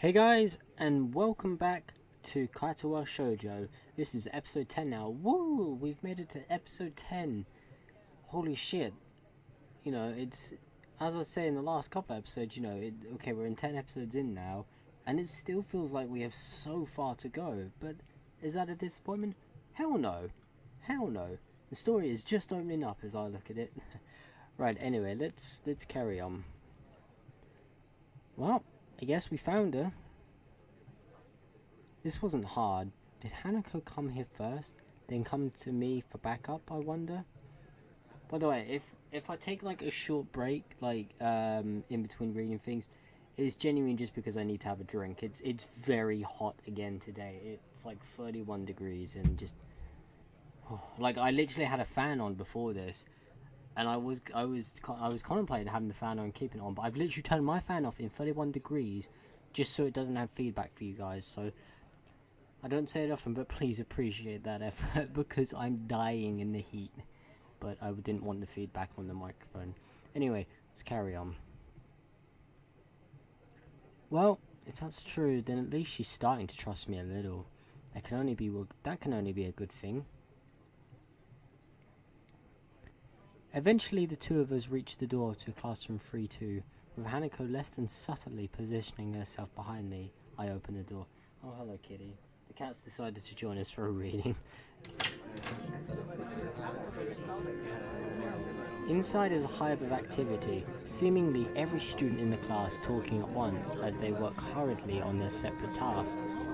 Hey guys, and welcome back to Katawa Shoujo. This is episode 10 now. Woo! We've made it to episode 10. Holy shit. You know, it's, as I was saying in the last couple episodes, okay, we're in 10 episodes in now, and it still feels like we have so far to go. But is that a disappointment? Hell no. Hell no. The story is just opening up as I look at it. Right, anyway, let's carry on. Well, I guess we found her. This wasn't hard. Did Hanako come here first, then come to me for backup, I wonder? By the way, if I take like a short break, like in between reading things, it's genuinely just because I need to have a drink. It's very hot again today. It's like 31 degrees and just like I literally had a fan on before this. And I was contemplating having the fan on and keeping it on, but I've literally turned my fan off in 31 degrees just so it doesn't have feedback for you guys. So I don't say it often, but please appreciate that effort because I'm dying in the heat. But I didn't want the feedback on the microphone. Anyway, let's carry on. Well, if that's true, then at least she's starting to trust me a little. That can only be a good thing. Eventually, the two of us reached the door to classroom 3-2. With Hanako less than subtly positioning herself behind me, I opened the door. Oh, hello, kitty. The cat's decided to join us for a reading. Inside is a hive of activity, seemingly every student in the class talking at once as they work hurriedly on their separate tasks.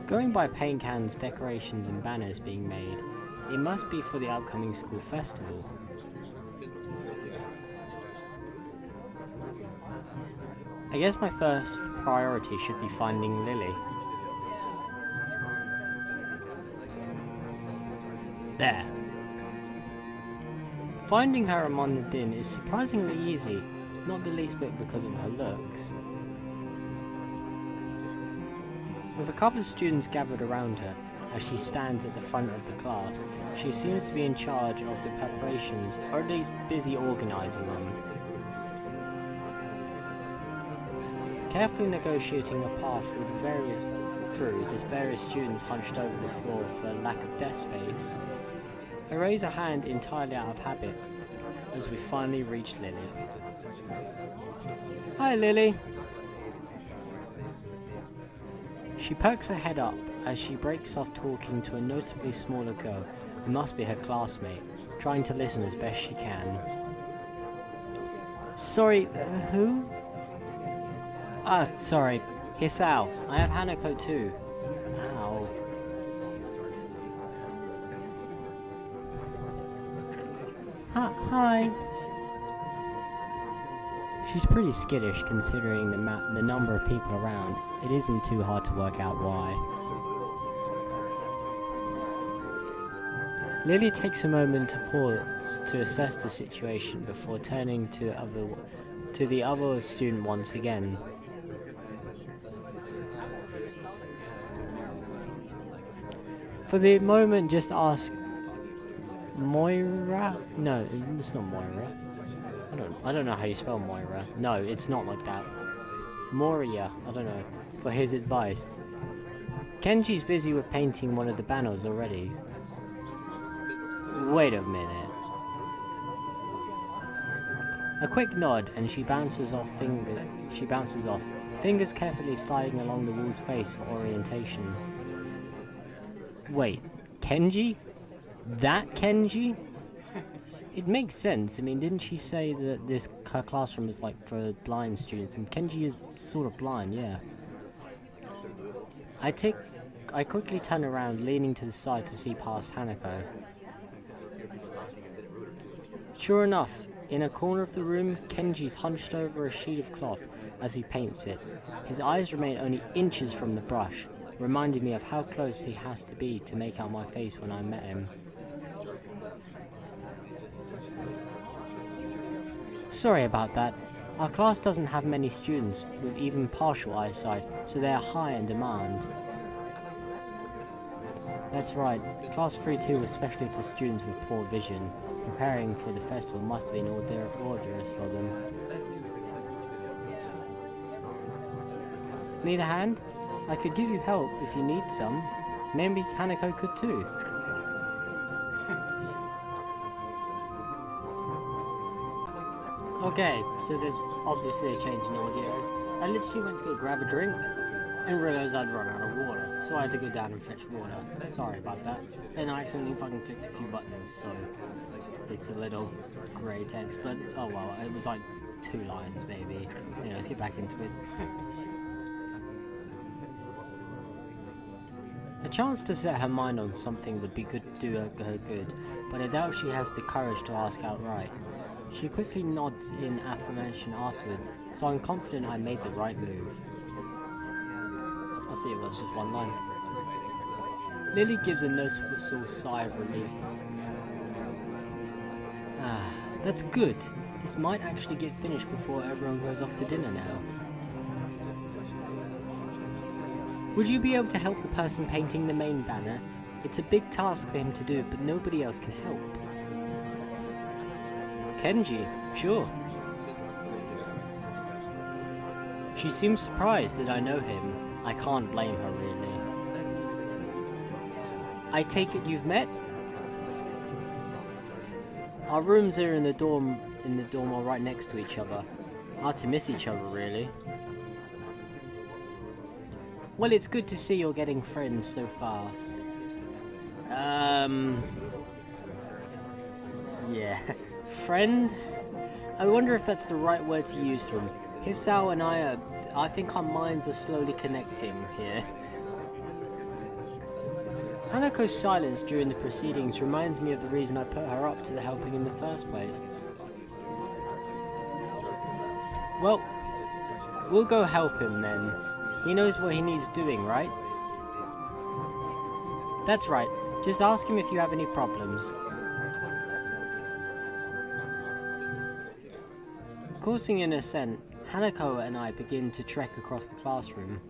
Going by paint cans, decorations and banners being made, it must be for the upcoming school festival. I guess my first priority should be finding Lily. There. Finding her among the din is surprisingly easy, not the least bit because of her looks. With a couple of students gathered around her as she stands at the front of the class, she seems to be in charge of the preparations, or at least busy organising them. Carefully negotiating a path through the various students hunched over the floor for lack of desk space, I raise a hand entirely out of habit as we finally reach Lily. Hi, Lily. She perks her head up as she breaks off talking to a notably smaller girl who must be her classmate, trying to listen as best she can. Sorry, who? Sorry. Hisao. I have Hanako too. Ow. Hi. She's pretty skittish considering the number of people around. It isn't too hard to work out why. Lily takes a moment to pause to assess the situation before turning to the other student once again. For the moment, just ask Moira? No, it's not Moira. I don't know how you spell Moira. No, it's not like that. Moria, I don't know, for his advice. Kenji's busy with painting one of the banners already. Wait a minute. A quick nod and she bounces off, fingers carefully sliding along the wall's face for orientation. Wait, Kenji? That Kenji? It makes sense. I mean, didn't she say that her classroom is like for blind students, and Kenji is sort of blind, yeah. I quickly turn around, leaning to the side to see past Hanako. Sure enough, in a corner of the room, Kenji's hunched over a sheet of cloth as he paints it. His eyes remain only inches from the brush, reminding me of how close he has to be to make out my face when I met him. Sorry about that. Our class doesn't have many students with even partial eyesight, so they are high in demand. That's right, Class 3-2 was especially for students with poor vision. Preparing for the festival must have been arduous for them. Need a hand? I could give you help if you need some. Maybe Hanako could too. Okay, so there's obviously a change in audio. I literally went to go grab a drink and realised I'd run out of water, so I had to go down and fetch water. Sorry about that. And I accidentally fucking clicked a few buttons, so it's a little grey text, but oh well, it was like 2 lines maybe. Anyway, let's get back into it. A chance to set her mind on something would be good to do her good, but I doubt she has the courage to ask outright. She quickly nods in affirmation afterwards, so I'm confident I made the right move. I see it was just 1 line. Lily gives a noticeable sigh of relief. Ah, that's good. This might actually get finished before everyone goes off to dinner now. Would you be able to help the person painting the main banner? It's a big task for him to do, but nobody else can help. Kenji, sure. She seems surprised that I know him. I can't blame her, really. I take it you've met? Our rooms are in the dorm are right next to each other. Hard to miss each other, really. Well, it's good to see you're getting friends so fast. Yeah. Friend? I wonder if that's the right word to use for him. Hisao and I think our minds are slowly connecting here. Hanako's silence during the proceedings reminds me of the reason I put her up to the helping in the first place. Well, we'll go help him then. He knows what he needs doing, right? That's right. Just ask him if you have any problems. Causing an assent, Hanako and I begin to trek across the classroom.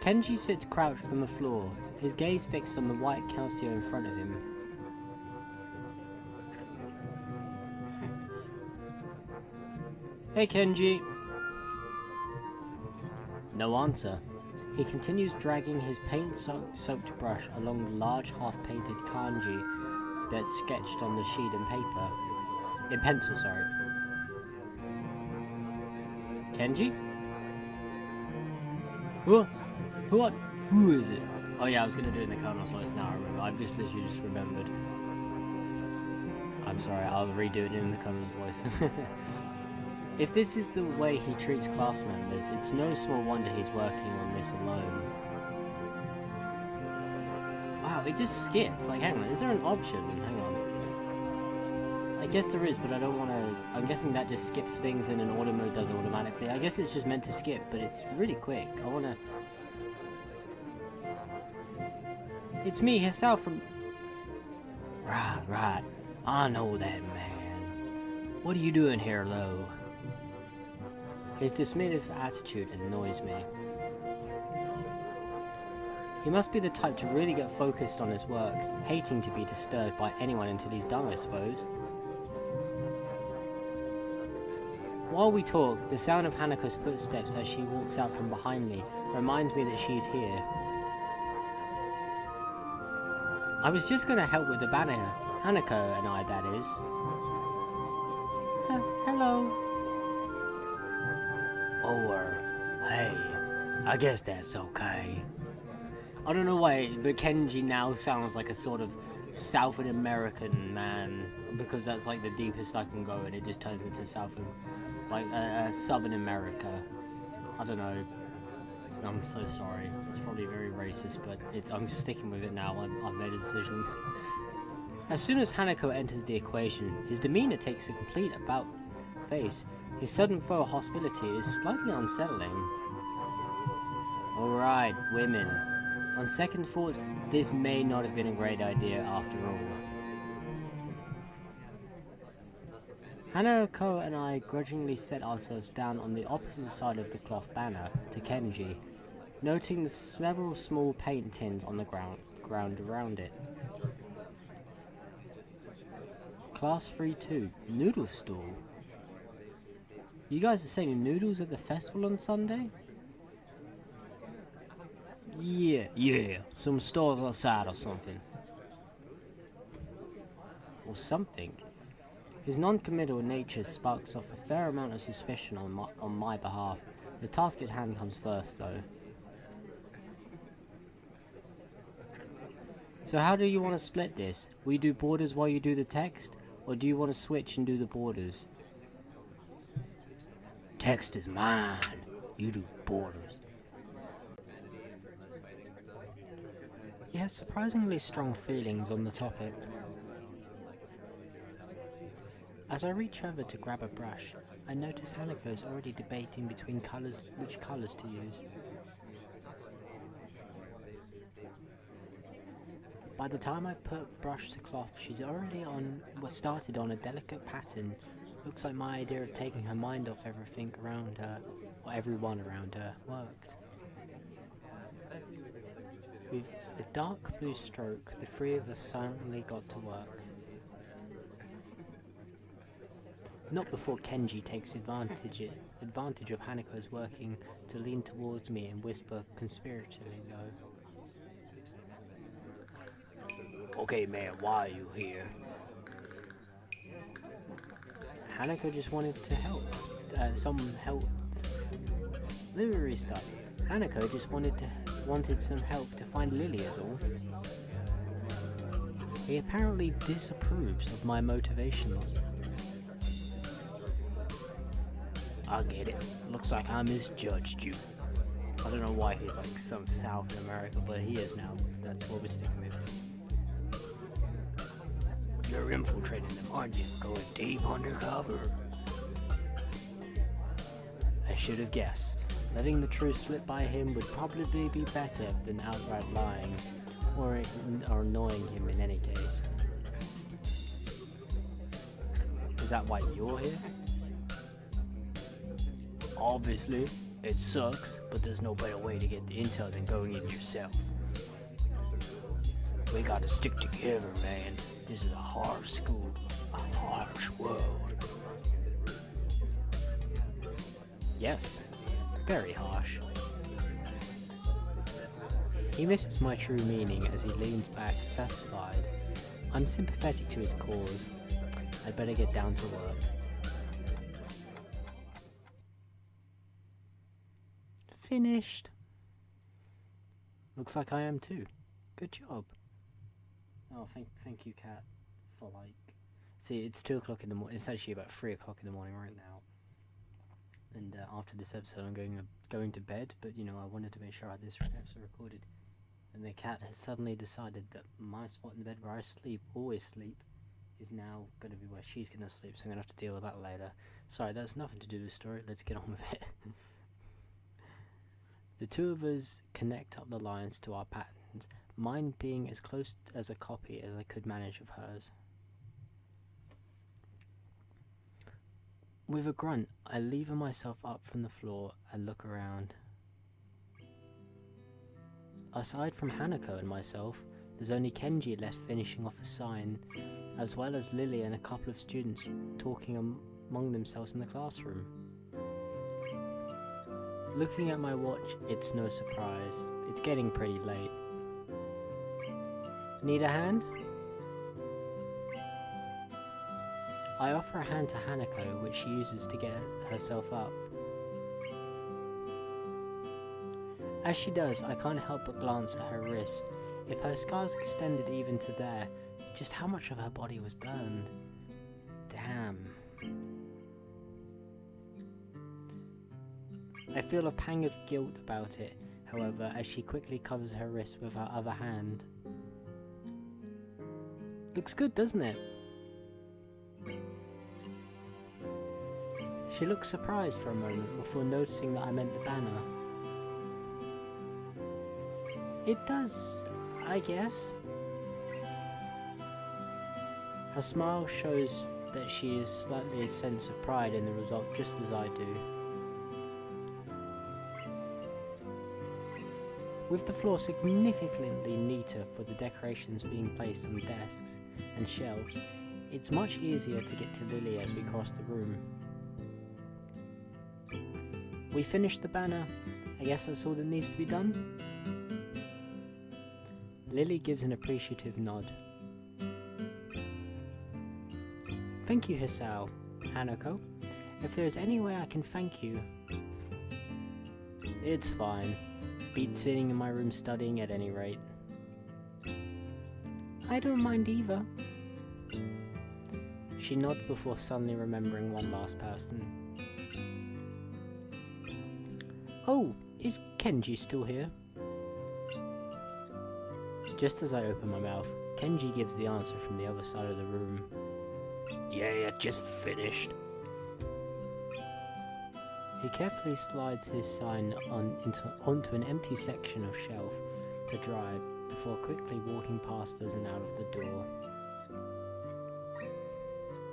Kenji sits crouched on the floor, his gaze fixed on the white calcio in front of him. Hey Kenji! No answer. He continues dragging his paint-soaked brush along the large half-painted kanji that's sketched on the sheet in paper. In pencil, sorry. Kenji? What? Who is it? Oh yeah, I was gonna do it in the Colonel's voice now, I remember. I've just literally just remembered. I'm sorry, I'll redo it in the Colonel's voice. If this is the way he treats class members, it's no small wonder he's working on this alone. Wow, it just skips. Like, hang on, is there an option? Hang on. I guess there is, but I don't want to... I'm guessing that just skips things and an auto mode does it automatically. I guess it's just meant to skip, but it's really quick. I want to... It's me, Hisao from... Right. I know that man. What are you doing here, though? His dismissive attitude annoys me. He must be the type to really get focused on his work, hating to be disturbed by anyone until he's done, I suppose. While we talk, the sound of Hanako's footsteps as she walks out from behind me reminds me that she's here. I was just gonna help with the banner, Hanako and I, that is. Hello. Hey, I guess that's okay. I don't know why, but Kenji now sounds like a sort of South American man, because that's like the deepest I can go, and it just turns into Southern America. I don't know. I'm so sorry. It's probably very racist, but I'm sticking with it now. I've made a decision. As soon as Hanako enters the equation, his demeanor takes a complete about face. His sudden flow of hospitality is slightly unsettling. Alright, women. On second thoughts, this may not have been a great idea after all. Hanako and I grudgingly set ourselves down on the opposite side of the cloth banner to Kenji, noting the several small paint tins on the ground around it. Class 3-2, noodle stall. You guys are selling noodles at the festival on Sunday? Yeah. Some stores outside or something. Or something. His non-committal nature sparks off a fair amount of suspicion on my behalf. The task at hand comes first, though. So how do you want to split this? Will you do borders while you do the text? Or do you want to switch and do the borders? Text is mine. You do borders. He has surprisingly strong feelings on the topic. As I reach over to grab a brush, I notice Hanako is already debating between which colours to use. By the time I've put brush to cloth, she's already started on a delicate pattern. Looks like my idea of taking her mind off everything around her, or everyone around her, worked. With a dark blue stroke, the three of us silently got to work. Not before Kenji takes advantage of Hanako's working to lean towards me and whisper conspiratorially low. Okay man, why are you here? Hanako just wanted to help. Some help. Let me restart. Hanako just wanted some help to find Lily is all. He apparently disapproves of my motivations. I get it. Looks like I misjudged you. I don't know why he's like some South America, but he is now. That's what we're sticking with. You're infiltrating them, aren't you? Going deep undercover. I should have guessed. Letting the truth slip by him would probably be better than outright lying, or annoying him in any case. Is that why you're here? Obviously, it sucks, but there's no better way to get the intel than going in yourself. We gotta stick together, man. This is a harsh school, a harsh world. Yes, very harsh. He misses my true meaning as he leans back, satisfied. I'm sympathetic to his cause. I'd better get down to work. Finished. Looks like I am too. Good job. Oh, thank you, Kat, for like. See, it's 2 o'clock in the morning. It's actually about 3 o'clock in the morning right now. And after this episode, I'm going to bed. But you know, I wanted to make sure I had this episode recorded. And the cat has suddenly decided that my spot in the bed where I always sleep, is now going to be where she's going to sleep. So I'm going to have to deal with that later. Sorry, that's nothing to do with the story. Let's get on with it. The two of us connect up the lines to our patterns, mine being as close as a copy as I could manage of hers. With a grunt, I lever myself up from the floor and look around. Aside from Hanako and myself, there's only Kenji left finishing off a sign, as well as Lily and a couple of students talking among themselves in the classroom. Looking at my watch, it's no surprise. It's getting pretty late. Need a hand? I offer a hand to Hanako, which she uses to get herself up. As she does, I can't help but glance at her wrist. If her scars extended even to there, just how much of her body was burned? Damn. I feel a pang of guilt about it, however, as she quickly covers her wrist with her other hand. Looks good, doesn't it? She looks surprised for a moment before noticing that I meant the banner. It does, I guess. Her smile shows that she is slightly a sense of pride in the result, just as I do. With the floor significantly neater for the decorations being placed on desks and shelves, it's much easier to get to Lily as we cross the room. we finished the banner. I guess that's all that needs to be done. Lily gives an appreciative nod. Thank you, Hisao, Hanako. If there is any way I can thank you... It's fine. Beats sitting in my room studying at any rate. I don't mind either. She nods before suddenly remembering one last person. Oh, is Kenji still here? Just as I open my mouth, Kenji gives the answer from the other side of the room. Yeah, just finished. He carefully slides his sign onto an empty section of shelf to dry before quickly walking past us and out of the door.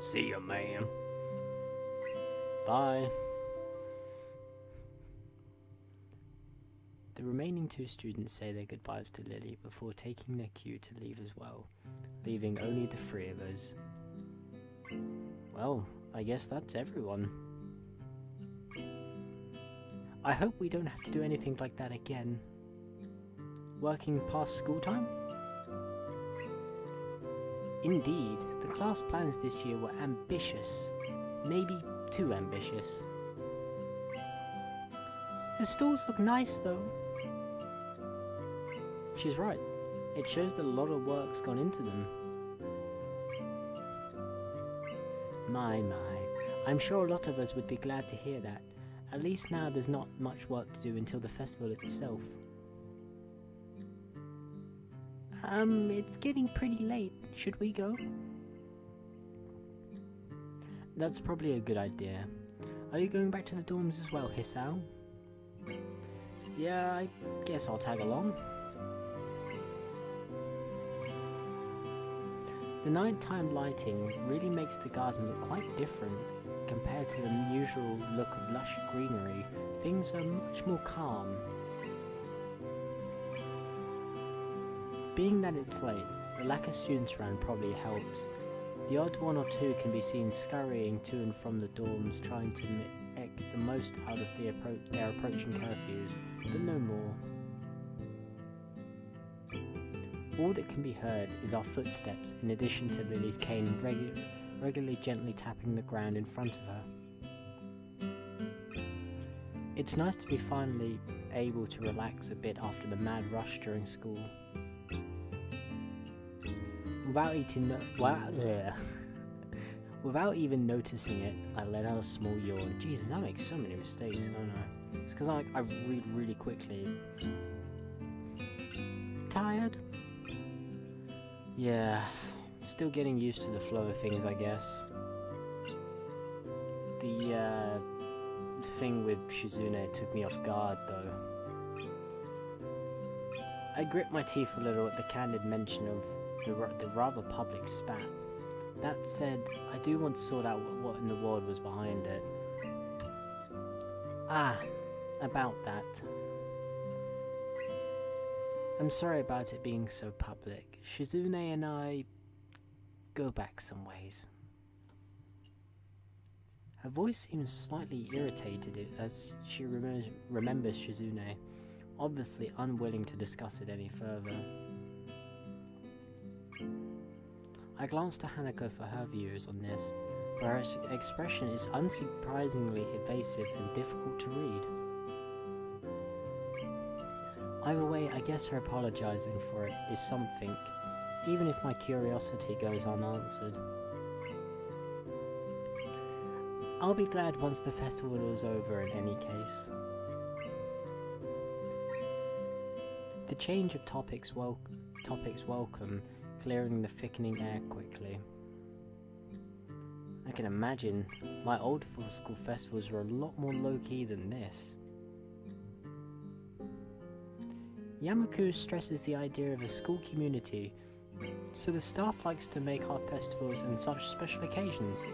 See ya, man. Bye. The remaining two students say their goodbyes to Lily before taking their cue to leave as well, leaving only the three of us. Well, I guess that's everyone. I hope we don't have to do anything like that again. Working past school time? Indeed, the class plans this year were ambitious. Maybe too ambitious. The stalls look nice though. She's right. It shows that a lot of work's gone into them. My. I'm sure a lot of us would be glad to hear that. At least now there's not much work to do until the festival itself. It's getting pretty late. Should we go? That's probably a good idea. Are you going back to the dorms as well, Hisao? Yeah, I guess I'll tag along. The nighttime lighting really makes the garden look quite different compared to the usual look of lush greenery. Things are much more calm. Being that it's late, the lack of students around probably helps. The odd one or two can be seen scurrying to and from the dorms trying to make the most out of their approaching curfews, but no more. All that can be heard is our footsteps in addition to Lily's cane regularly gently tapping the ground in front of her. It's nice to be finally able to relax a bit after the mad rush during school. Without even noticing it, I let out a small yawn. Jesus, I make so many mistakes, don't I? It's because I read really quickly. Tired? Yeah, still getting used to the flow of things, I guess. The thing with Shizune took me off guard, though. I grit my teeth a little at the candid mention of the rather public spat. That said, I do want to sort out what in the world was behind it. Ah, about that. I'm sorry about it being so public. Shizune and I go back some ways. Her voice seems slightly irritated as she remembers Shizune, obviously unwilling to discuss it any further. I glance to Hanako for her views on this, but her expression is unsurprisingly evasive and difficult to read. Either way, I guess her apologizing for it is something, even if my curiosity goes unanswered. I'll be glad once the festival is over in any case. The change of topics welcome, clearing the thickening air quickly. I can imagine my old school festivals were a lot more low-key than this. Yamaku stresses the idea of a school community, so the staff likes to make our festivals and such special occasions.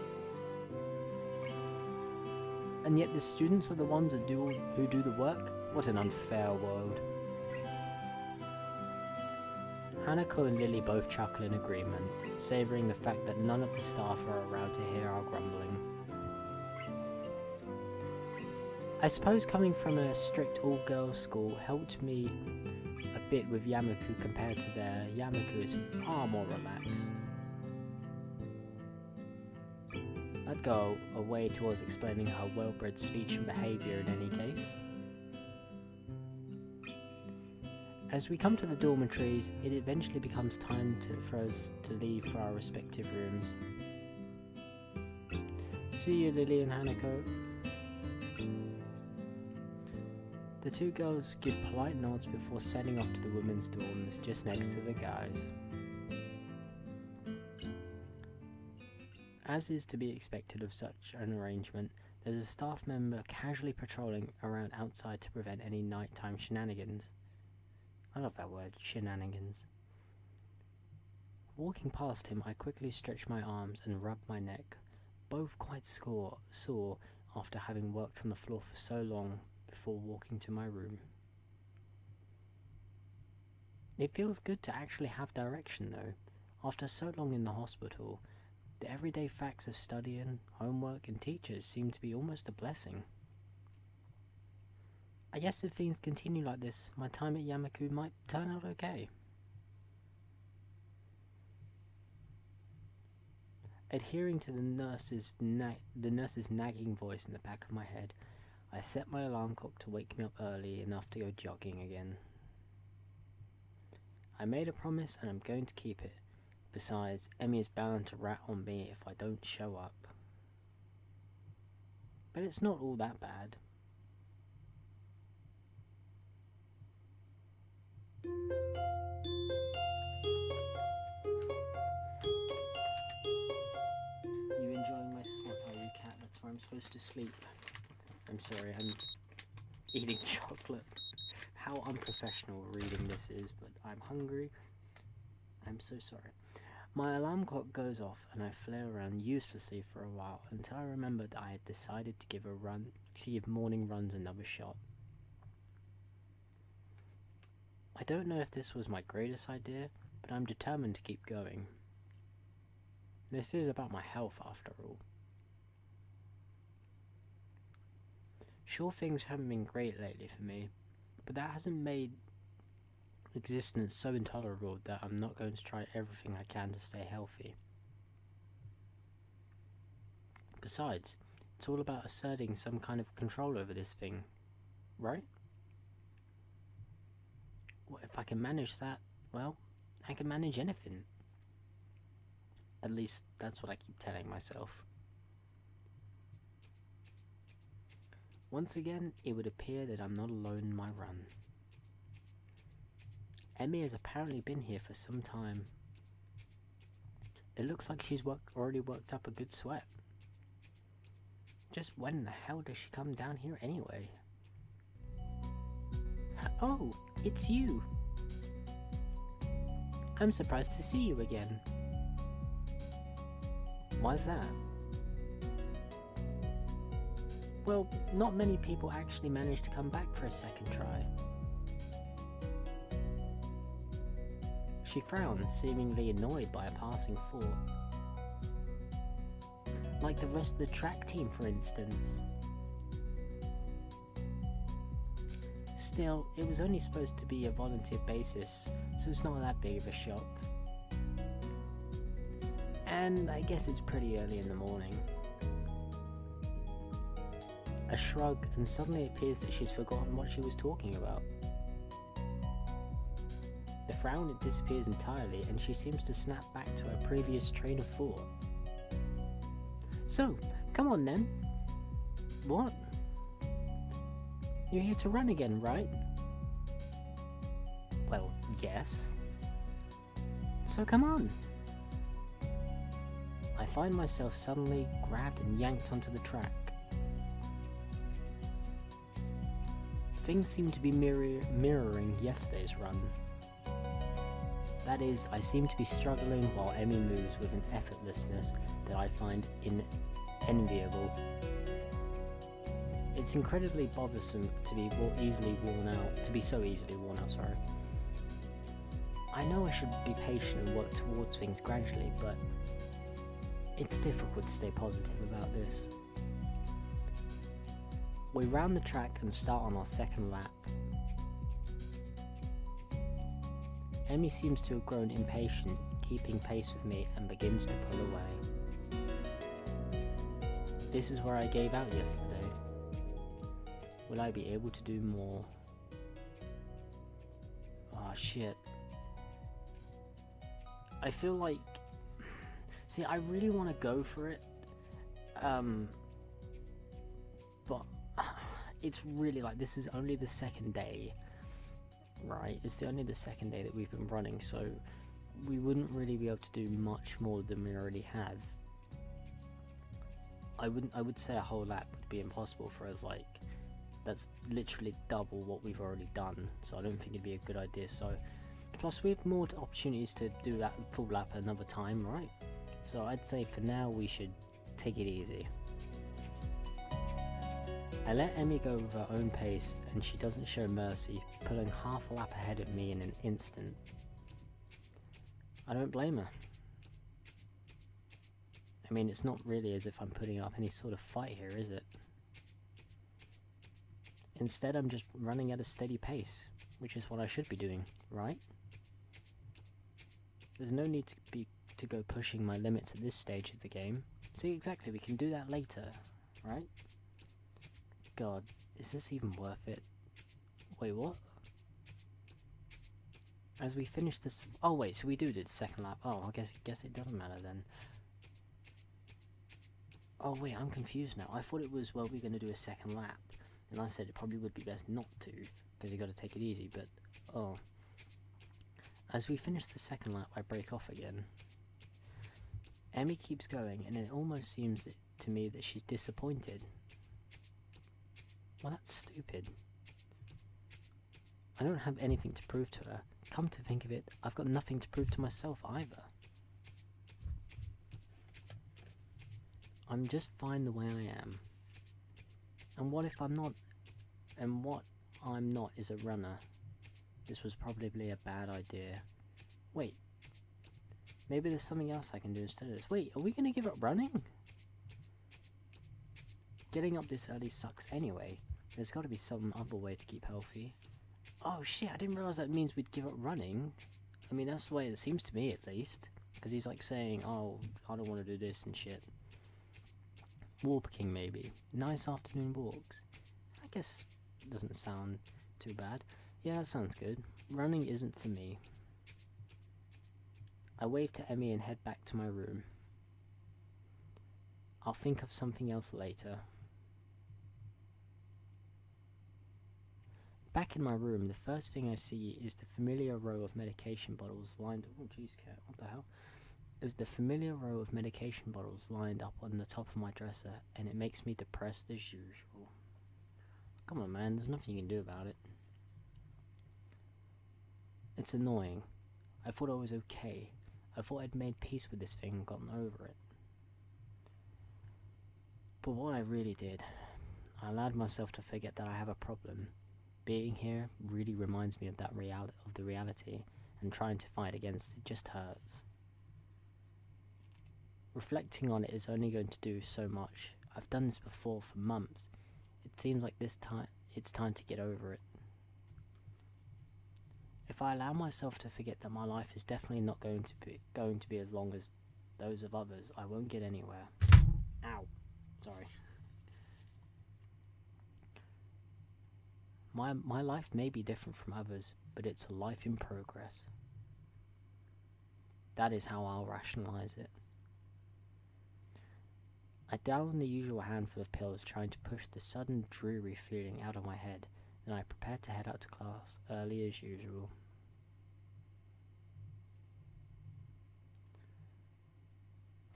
And yet the students are the ones who do the work? What an unfair world. Hanako and Lily both chuckle in agreement, savouring the fact that none of the staff are around to hear our grumbling. I suppose coming from a strict all-girls school helped me a bit with Yamaku compared to there. Yamaku is far more relaxed. I'd go away towards explaining her well-bred speech and behaviour in any case. As we come to the dormitories, it eventually becomes time for us to leave for our respective rooms. See you, Lily and Hanako. The two girls give polite nods before setting off to the women's dorms just next to the guys. As is to be expected of such an arrangement, there's a staff member casually patrolling around outside to prevent any nighttime shenanigans. I love that word, shenanigans. Walking past him, I quickly stretch my arms and rub my neck, both quite sore after having worked on the floor for so long before walking to my room. It feels good to actually have direction though. After so long in the hospital, the everyday facts of studying, homework and teachers seem to be almost a blessing. I guess if things continue like this, my time at Yamaku might turn out okay. Adhering to the nurse's nagging voice in the back of my head, I set my alarm clock to wake me up early enough to go jogging again. I made a promise and I'm going to keep it. Besides, Emmy is bound to rat on me if I don't show up. But it's not all that bad. You enjoying my snot, are you, cat? That's where I'm supposed to sleep. I'm sorry, I'm eating chocolate. How unprofessional reading this is, but I'm hungry. I'm so sorry. My alarm clock goes off and I flail around uselessly for a while until I remembered that I had decided to give morning runs another shot. I don't know if this was my greatest idea, but I'm determined to keep going. This is about my health after all. Sure, things haven't been great lately for me, but that hasn't made existence so intolerable that I'm not going to try everything I can to stay healthy. Besides, it's all about asserting some kind of control over this thing, right? Well, if I can manage that, well, I can manage anything. At least that's what I keep telling myself. Once again, it would appear that I'm not alone in my run. Emmy has apparently been here for some time. It looks like she's already worked up a good sweat. Just when the hell does she come down here anyway? Oh, it's you. I'm surprised to see you again. Why's that? Well, not many people actually manage to come back for a second try. She frowns, seemingly annoyed by a passing thought. Like the rest of the track team, for instance. Still, it was only supposed to be a volunteer basis, so it's not that big of a shock. And I guess it's pretty early in the morning. A shrug, and suddenly it appears that she's forgotten what she was talking about. The frown, it disappears entirely, and she seems to snap back to her previous train of thought. So, come on then. What? You're here to run again, right? Well, yes. So come on. I find myself suddenly grabbed and yanked onto the track. Things seem to be mirroring yesterday's run. That is, I seem to be struggling while Emmy moves with an effortlessness that I find enviable. It's incredibly bothersome to be so easily worn out, sorry. I know I should be patient and work towards things gradually, but it's difficult to stay positive about this. We round the track and start on our second lap. Emmy seems to have grown impatient, keeping pace with me, and begins to pull away. This is where I gave out yesterday. Will I be able to do more? Oh shit. I feel like... See, I really want to go for it. But it's really like, this is only the second day. Right, it's only the second day that we've been running, so we wouldn't really be able to do much more than we already have. I would say a whole lap would be impossible for us. Like, that's literally double what we've already done, so I don't think it'd be a good idea. So plus we have more opportunities to do that full lap another time, right? So I'd say for now we should take it easy. I let Emmy go with her own pace, and she doesn't show mercy, pulling half a lap ahead of me in an instant. I don't blame her. I mean, it's not really as if I'm putting up any sort of fight here, is it? Instead, I'm just running at a steady pace, which is what I should be doing, right? There's no need to go pushing my limits at this stage of the game. See, exactly, we can do that later, right? God, is this even worth it? Wait, what? As we finish this... Oh wait, so we do the second lap. Oh, I guess it doesn't matter then. Oh wait, I'm confused now. I thought it was, well, we're going to do a second lap. And I said it probably would be best not to, because you got to take it easy, but... Oh. As we finish the second lap, I break off again. Emmy keeps going, and it almost seems to me that she's disappointed. Well, that's stupid. I don't have anything to prove to her. Come to think of it, I've got nothing to prove to myself either. I'm just fine the way I am. And what if I'm not? And what I'm not is a runner. This was probably a bad idea. Wait. Maybe there's something else I can do instead of this. Wait, are we going to give up running? Getting up this early sucks anyway. There's got to be some other way to keep healthy. Oh shit, I didn't realise that means we'd give up running. I mean, that's the way it seems to me, at least. Because he's like saying, oh, I don't want to do this and shit. Walking, maybe. Nice afternoon walks. I guess it doesn't sound too bad. Yeah, that sounds good. Running isn't for me. I wave to Emmy and head back to my room. I'll think of something else later. Back in my room, the first thing I see is the familiar row of medication bottles lined... Oh, jeez, cat, what the hell? Is the familiar row of medication bottles lined up on the top of my dresser, and it makes me depressed as usual. Come on, man, there's nothing you can do about it. It's annoying. I thought I was okay. I thought I'd made peace with this thing and gotten over it. But what I really did, I allowed myself to forget that I have a problem. Being here really reminds me of that the reality, and trying to fight against it just hurts. Reflecting on it is only going to do so much. I've done this before for months. It seems like it's time to get over it. If I allow myself to forget that my life is definitely not going to be as long as those of others, I won't get anywhere. Ow. Sorry. My life may be different from others, but it's a life in progress. That is how I'll rationalize it. I down the usual handful of pills, trying to push the sudden dreary feeling out of my head, and I prepare to head out to class early as usual.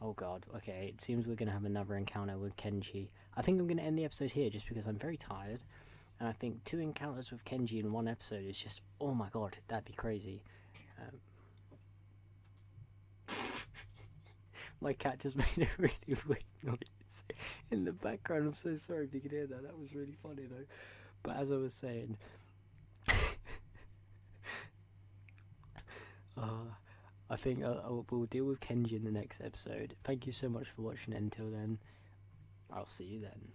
Oh god, okay, it seems we're going to have another encounter with Kenji. I think I'm going to end the episode here just because I'm very tired. And I think 2 encounters with Kenji in 1 episode is just, oh my god, that'd be crazy. My cat just made a really weird noise in the background. I'm so sorry if you can hear that. That was really funny though. But as I was saying, I think we'll deal with Kenji in the next episode. Thank you so much for watching. Until then, I'll see you then.